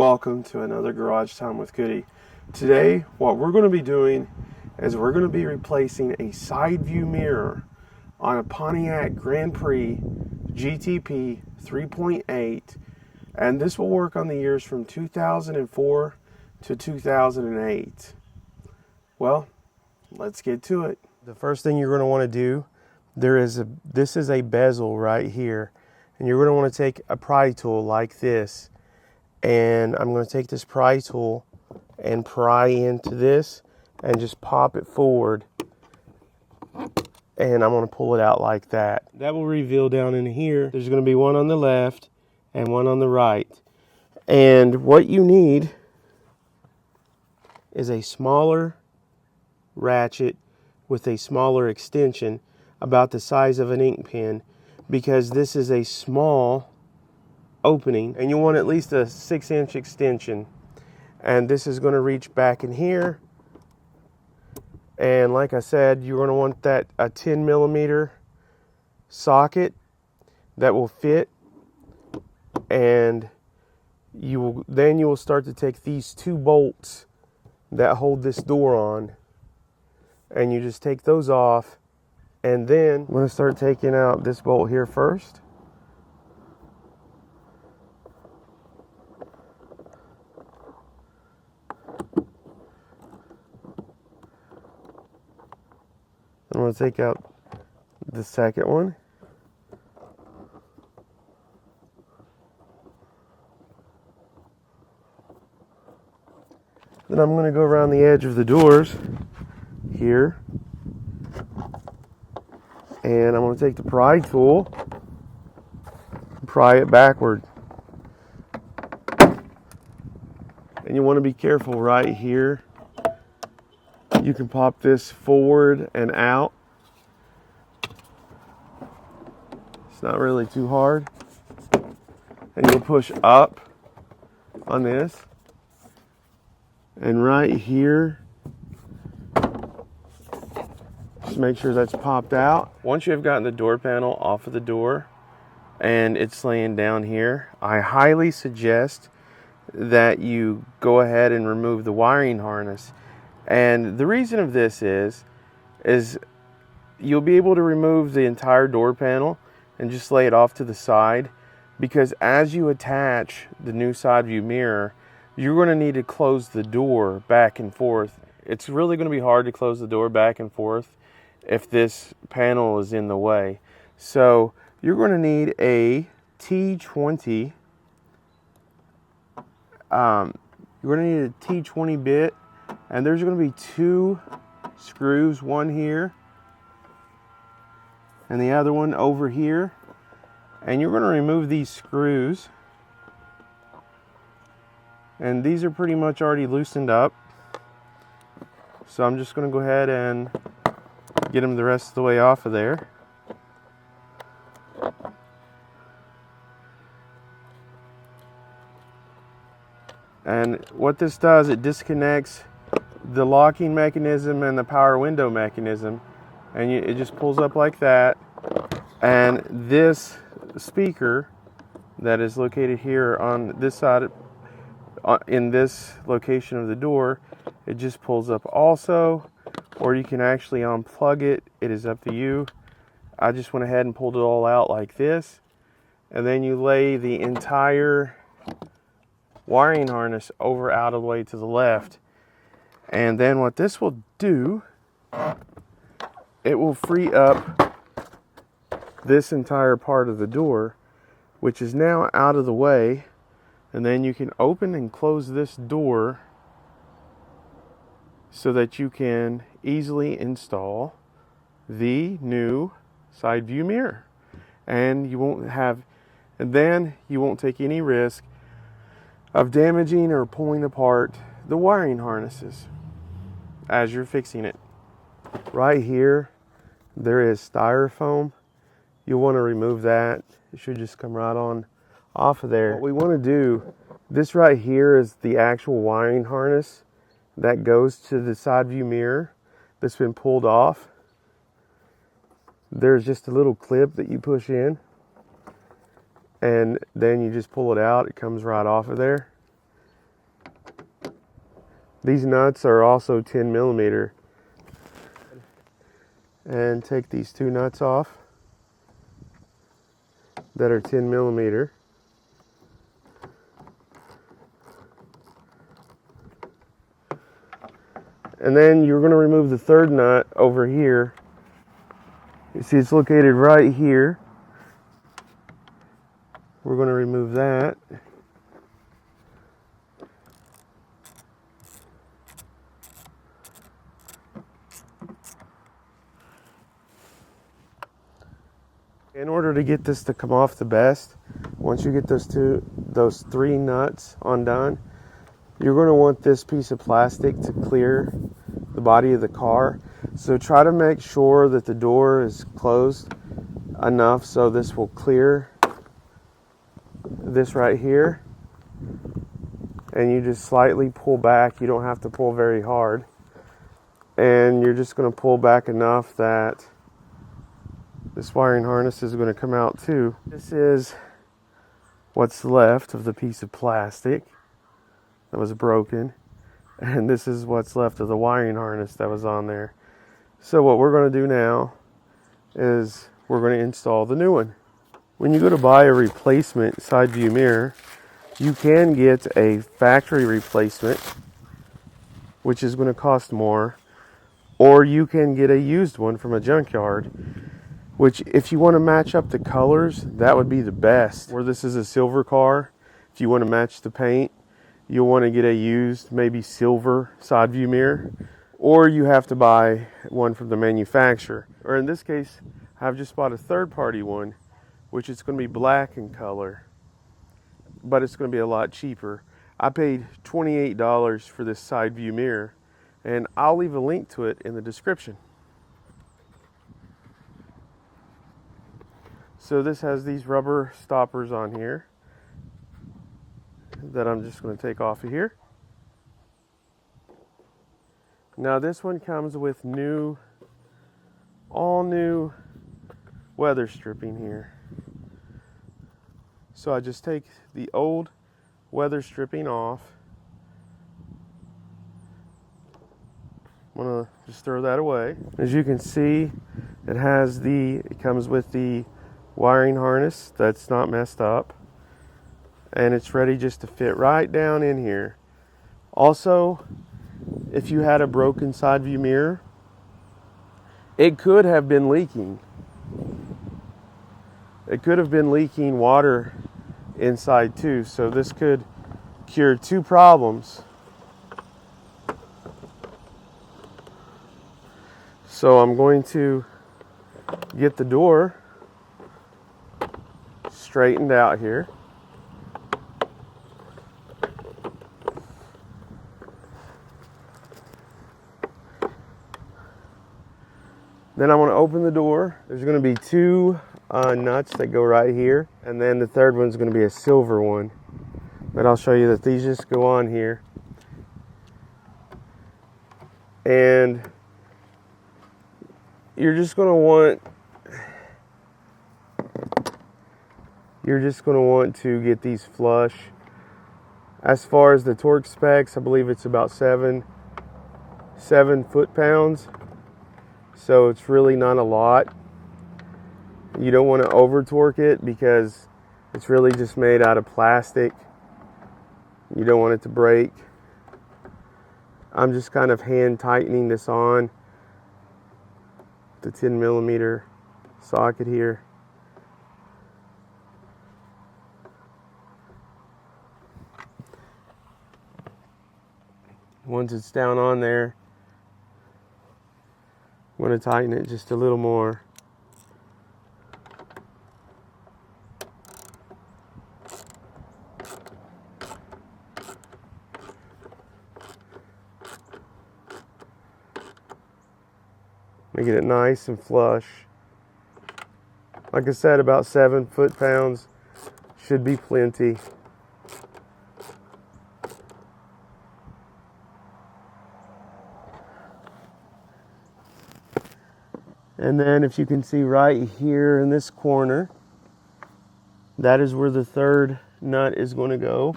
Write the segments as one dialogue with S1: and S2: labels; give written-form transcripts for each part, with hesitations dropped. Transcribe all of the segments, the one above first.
S1: welcome to another Garage Time with Goody. Today, what we're going to be doing is we're going to be replacing a side view mirror on a Pontiac Grand Prix GTP 3.8, and this will work on the years from 2004 to 2008. Well, let's get to it. The first thing you're going to want to do, this is a bezel right here, and you're going to want to take a pry tool like this, and I'm going to take this pry tool and pry into this and just pop it forward, and I'm going to pull it out like that. That will reveal down in here. There's going to be one on the left and one on the right, and what you need is a smaller ratchet with a smaller extension about the size of an ink pen, because this is a small opening and you want at least a 6-inch extension, and this is going to reach back in here, and like I said, you're going to want that a 10mm socket that will fit, and you will start to take these two bolts that hold this door on, and you just take those off, and then I'm going to start taking out this bolt here first. I'm going to take out the second one. Then I'm going to go around the edge of the doors here, and I'm going to take the pry tool and pry it backward. And you want to be careful right here. You can pop this forward and out. It's not really too hard. And you'll push up on this. And right here, just make sure that's popped out. Once you've gotten the door panel off of the door and it's laying down here, I highly suggest that you go ahead and remove the wiring harness. And the reason of this is you'll be able to remove the entire door panel and just lay it off to the side, because as you attach the new side view mirror, you're going to need to close the door back and forth. It's really going to be hard to close the door back and forth if this panel is in the way. So you're going to need a T20. You're going to need a T20 bit, and there's going to be two screws, one here and the other one over here. And you're going to remove these screws, and these are pretty much already loosened up. So I'm just going to go ahead and get them the rest of the way off of there. And what this does, it disconnects the locking mechanism and the power window mechanism, and it just pulls up like that. And this speaker that is located here on this side, in this location of the door, it just pulls up also, or you can actually unplug it. It is up to you. I just went ahead and pulled it all out like this, and then you lay the entire wiring harness over out of the way to the left. And then what this will do, it will free up this entire part of the door, which is now out of the way, and then you can open and close this door so that you can easily install the new side view mirror. And then you won't take any risk of damaging or pulling apart the wiring harnesses as you're fixing it. Right here, there is styrofoam. You'll want to remove that. It should just come right on off of there. What we want to do, this right here is the actual wiring harness that goes to the side view mirror that's been pulled off. There's just a little clip that you push in, and then you just pull it out. It comes right off of there. These nuts are also 10 millimeter. And take these two nuts off that are 10 millimeter. And then you're going to remove the third nut over here. You see it's located right here. We're going to remove that. In order to get this to come off the best, once you get those three nuts undone, you're going to want this piece of plastic to clear the body of the car. So try to make sure that the door is closed enough so this will clear this right here. And you just slightly pull back. You don't have to pull very hard. And you're just going to pull back enough that this wiring harness is going to come out too. This is what's left of the piece of plastic that was broken. And this is what's left of the wiring harness that was on there. So what we're going to do now is we're going to install the new one. When you go to buy a replacement side view mirror, you can get a factory replacement, which is going to cost more, or you can get a used one from a junkyard, which if you want to match up the colors, that would be the best. Where this is a silver car, if you want to match the paint, you'll want to get a used, maybe silver side view mirror, or you have to buy one from the manufacturer. Or in this case, I've just bought a third-party one, which is going to be black in color, but it's going to be a lot cheaper. I paid $28 for this side view mirror, and I'll leave a link to it in the description. So this has these rubber stoppers on here that I'm just going to take off of here. Now this one comes with all new weather stripping here. So I just take the old weather stripping off. I'm going to just throw that away. As you can see, it comes with the wiring harness that's not messed up, and it's ready just to fit right down in here. Also, if you had a broken side view mirror, it could have been leaking. It could have been leaking water inside too, so this could cure two problems. So I'm going to get the door straightened out here. Then I'm going to open the door. There's going to be two nuts that go right here, and then the third one's going to be a silver one. But I'll show you that these just go on here. And you're just going to want to get these flush. As far as the torque specs, I believe it's about 7 foot-pounds. So it's really not a lot. You don't want to over torque it because it's really just made out of plastic. You don't want it to break. I'm just kind of hand tightening this on the 10 millimeter socket here. Once it's down on there, I'm going to tighten it just a little more. Make it nice and flush. Like I said, about 7 foot-pounds should be plenty. And then if you can see right here in this corner, that is where the third nut is going to go.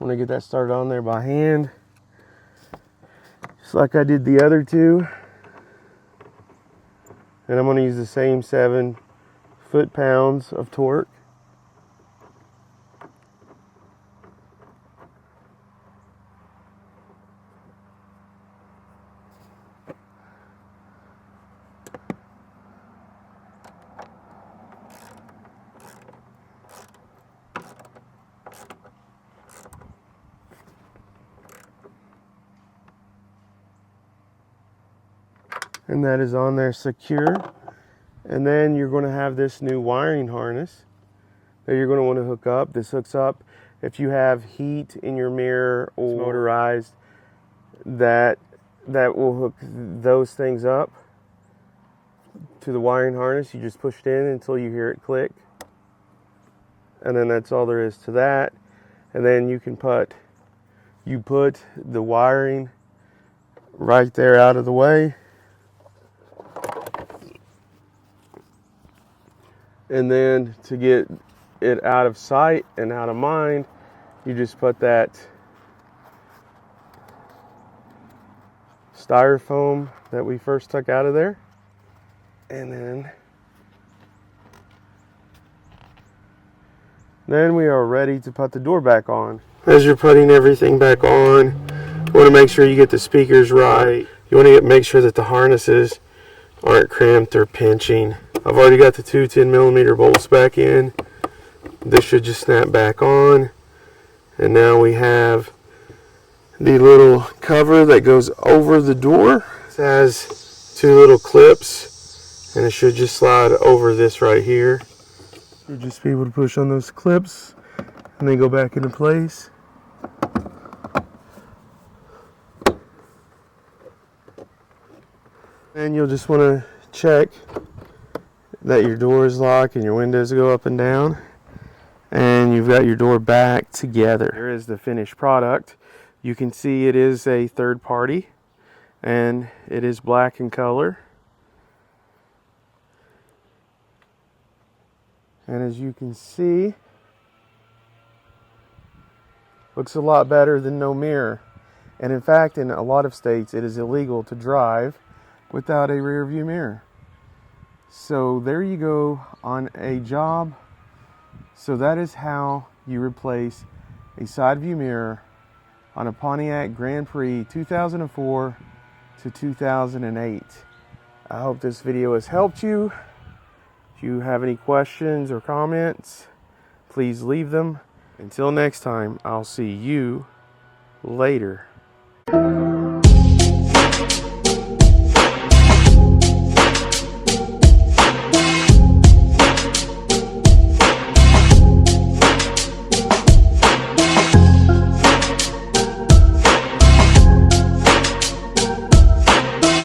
S1: I'm gonna get that started on there by hand, just like I did the other two. And I'm gonna use the same 7 foot-pounds of torque. And that is on there secure. And then you're going to have this new wiring harness that you're going to want to hook up. This hooks up if you have heat in your mirror or motorized, that will hook those things up to the wiring harness. You just push it in until you hear it click, and then that's all there is to that. And then you put the wiring right there out of the way. And then to get it out of sight and out of mind, you just put that styrofoam that we first took out of there. And then we are ready to put the door back on. As you're putting everything back on, you want to make sure you get the speakers right. You want to make sure that the harnesses aren't cramped or pinching. I've already got the two 10mm bolts back in. This should just snap back on. And now we have the little cover that goes over the door. It has 2 little clips, and it should just slide over this right here. You'll just be able to push on those clips and they go back into place. And you'll just want to check that your door is locked and your windows go up and down, and you've got your door back together. Here is the finished product. You can see it is a third party and it is black in color. And as you can see, looks a lot better than no mirror. And in fact, in a lot of states, it is illegal to drive without a rear view mirror. So there you go on a job. So that is how you replace a side view mirror on a Pontiac Grand Prix 2004 to 2008. I hope this video has helped you. If you have any questions or comments, please leave them. Until next time, I'll see you later.